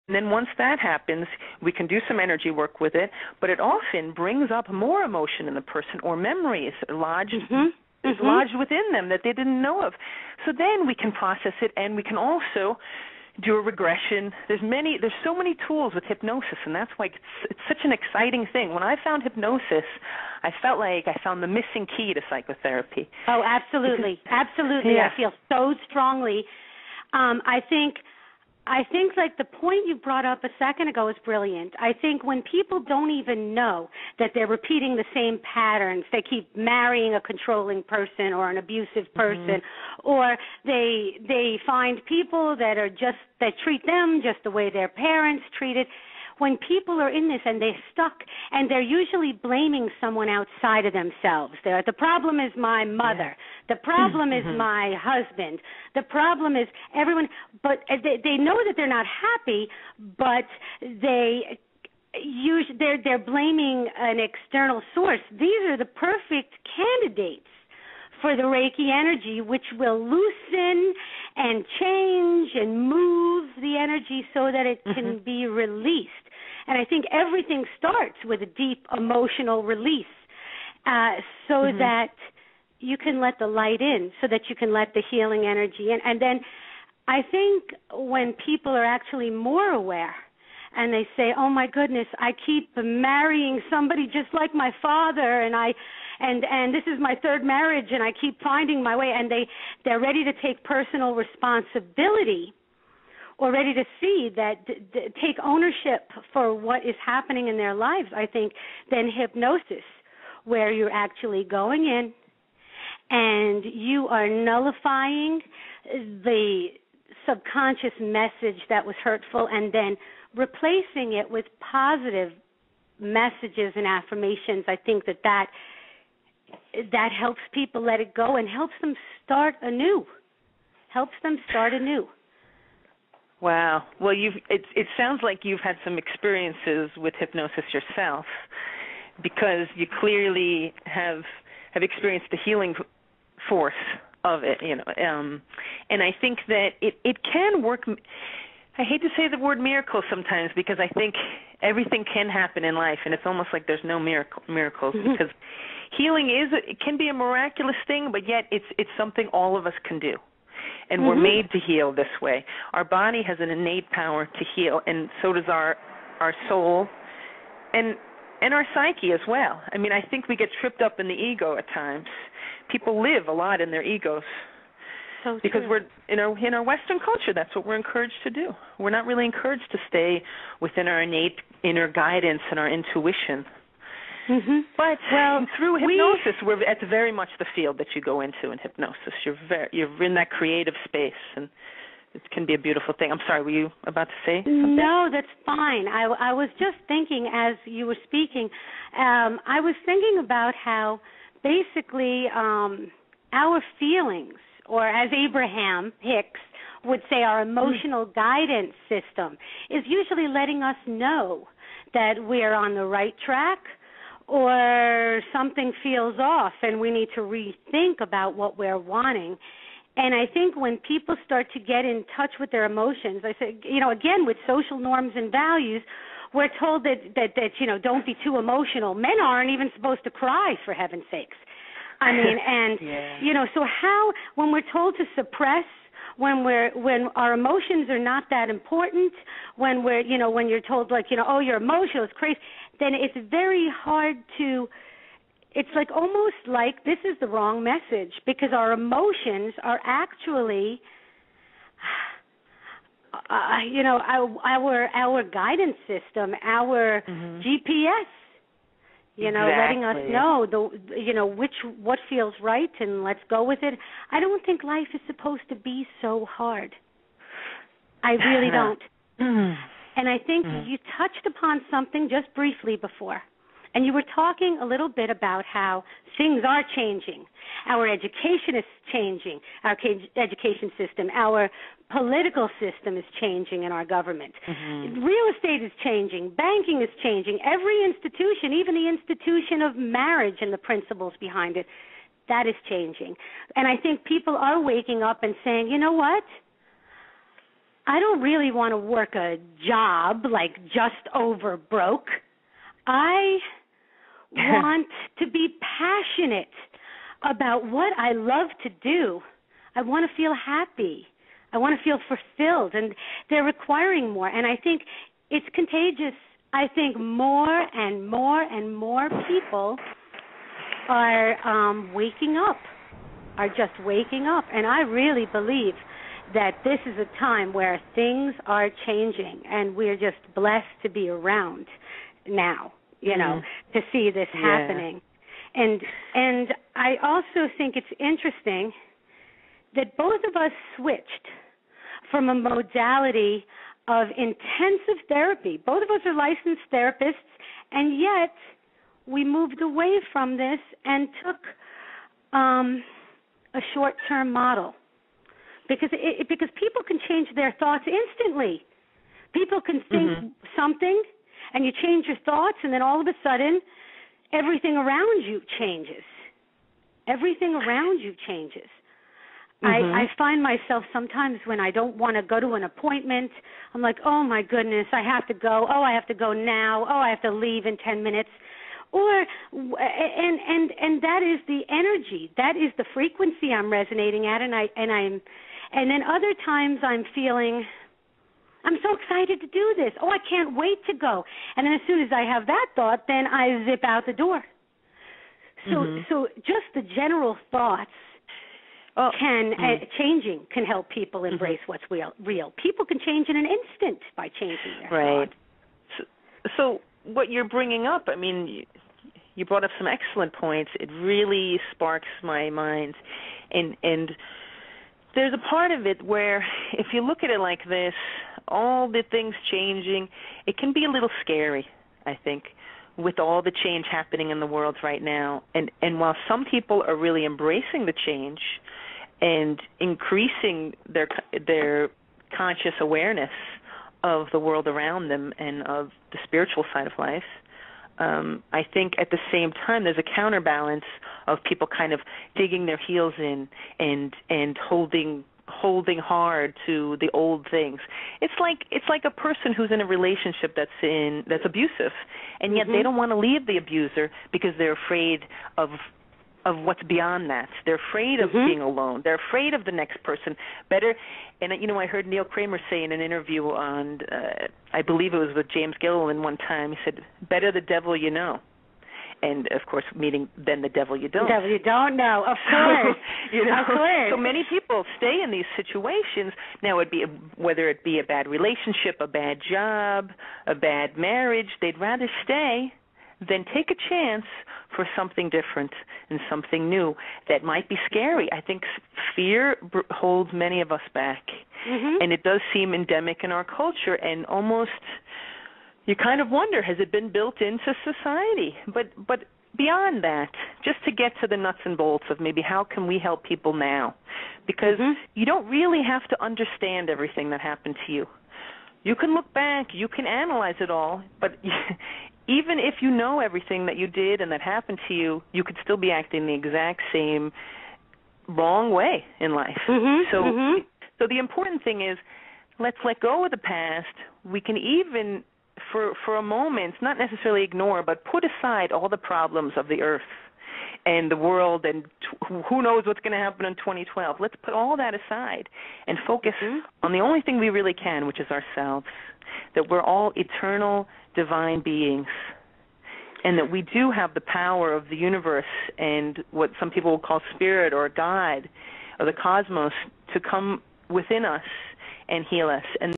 And then once that happens, we can do some energy work with it, but it often brings up more emotion in the person or memories lodged within them that they didn't know of. So then we can process it, and we can also do a regression. There's so many tools with hypnosis, and that's why it's such an exciting thing. When I found hypnosis, I felt like I found the missing key to psychotherapy. Oh, absolutely. Absolutely. Yeah. I feel so strongly. I think like the point you brought up a second ago is brilliant. I think when people don't even know that they're repeating the same patterns, they keep marrying a controlling person or an abusive person, or they find people that treat them just the way their parents treated. When people are in this and they're stuck, and they're usually blaming someone outside of themselves. The problem is my mother. The problem is my husband. The problem is everyone. But they know that they're not happy, but they're blaming an external source. These are the perfect candidates for the Reiki energy, which will loosen and change and move the energy so that it can be released. And I think everything starts with a deep emotional release so that you can let the light in, so that you can let the healing energy in. And then I think when people are actually more aware and they say, oh, my goodness, I keep marrying somebody just like my father, and this is my third marriage, and I keep finding my way, and they're ready to take personal responsibility or ready to see that, take ownership for what is happening in their lives, I think, then hypnosis, where you're actually going in and you are nullifying the subconscious message that was hurtful and then replacing it with positive messages and affirmations. I think that helps people let it go and helps them start anew. Wow. Well, it sounds like you've had some experiences with hypnosis yourself, because you clearly have experienced the healing force of it, and I think that it can work. I hate to say the word miracle sometimes, because I think everything can happen in life, and it's almost like there's no miracles, because healing it can be a miraculous thing, but yet it's something all of us can do. And we're made to heal this way. Our body has an innate power to heal, and so does our soul and our psyche as well. I mean, I think we get tripped up in the ego at times. People live a lot in their egos. So because we're in our Western culture, that's what we're encouraged to do. We're not really encouraged to stay within our innate inner guidance and our intuition. But through hypnosis, it's very much the field that you go into in hypnosis. You're in that creative space, and it can be a beautiful thing. I'm sorry, were you about to say something? No, that's fine. I was just thinking as you were speaking, I was thinking about how basically our feelings, or as Abraham Hicks would say, our emotional guidance system is usually letting us know that we're on the right track, or something feels off and we need to rethink about what we're wanting. And I think when people start to get in touch with their emotions, I say, again, with social norms and values, we're told that don't be too emotional. Men aren't even supposed to cry, for heaven's sakes. I mean, and, so how, when we're told to suppress, when our emotions are not that important, when when you're told oh, you're emotional, it's crazy, then it's very hard to, it's like almost like this is the wrong message, because our emotions are actually, our guidance system, our GPS. Letting us know what feels right, and let's go with it. I don't think life is supposed to be so hard. I really don't. And I think you touched upon something just briefly before, and you were talking a little bit about how things are changing. Our education is changing, our education system, our political system is changing in our government. Real estate is changing. Banking is changing. Every institution, even the institution of marriage and the principles behind it, that is changing. And I think people are waking up and saying, you know what? I don't really want to work a job like just over broke. I want to be passionate about what I love to do. I want to feel happy. I want to feel fulfilled, and they're requiring more. And I think it's contagious. I think more and more and more people are waking up, are just waking up. And I really believe that this is a time where things are changing, and we're just blessed to be around now, to see this happening. And I also think it's interesting that both of us switched from a modality of intensive therapy. Both of us are licensed therapists, and yet we moved away from this and took a short-term model. Because people can change their thoughts instantly. People can think something, and you change your thoughts, and then all of a sudden, everything around you changes. Everything around you changes. I find myself sometimes when I don't want to go to an appointment, I'm like, oh, my goodness, I have to go. Oh, I have to go now. Oh, I have to leave in 10 minutes. And that is the energy. That is the frequency I'm resonating at, and then other times I'm feeling, I'm so excited to do this. Oh, I can't wait to go. And then as soon as I have that thought, then I zip out the door. So just the general thoughts changing can help people embrace what's real. People can change in an instant by changing their thoughts. So what you're bringing up, I mean, you brought up some excellent points. It really sparks my mind. And there's a part of it where if you look at it like this, all the things changing, it can be a little scary, I think, with all the change happening in the world right now. And while some people are really embracing the change and increasing their conscious awareness of the world around them and of the spiritual side of life, I think at the same time there's a counterbalance of people kind of digging their heels in and holding hard to the old things. It's like a person who's in a relationship that's abusive, and yet they don't want to leave the abuser because they're afraid of what's beyond that. They're afraid of being alone. They're afraid of the next person. And I heard Neil Kramer say in an interview on, I believe it was with James Gilliland one time, he said, better the devil you know. And, of course, meaning than the devil you don't. The devil you don't know, of course. Of course. So many people stay in these situations. Now, whether it be a bad relationship, a bad job, a bad marriage, they'd rather stay than take a chance for something different and something new that might be scary. I think fear holds many of us back, and it does seem endemic in our culture, and almost you kind of wonder, has it been built into society? But beyond that, just to get to the nuts and bolts of maybe how can we help people now, because you don't really have to understand everything that happened to you. You can look back, you can analyze it all, but even if you know everything that you did and that happened to you, you could still be acting the exact same wrong way in life. So the important thing is, let's let go of the past. We can even, for a moment, not necessarily ignore, but put aside all the problems of the earth and the world, and who knows what's going to happen in 2012. Let's put all that aside and focus on the only thing we really can, which is ourselves, that we're all eternal, divine beings, and that we do have the power of the universe and what some people will call spirit or God or the cosmos to come within us and heal us. And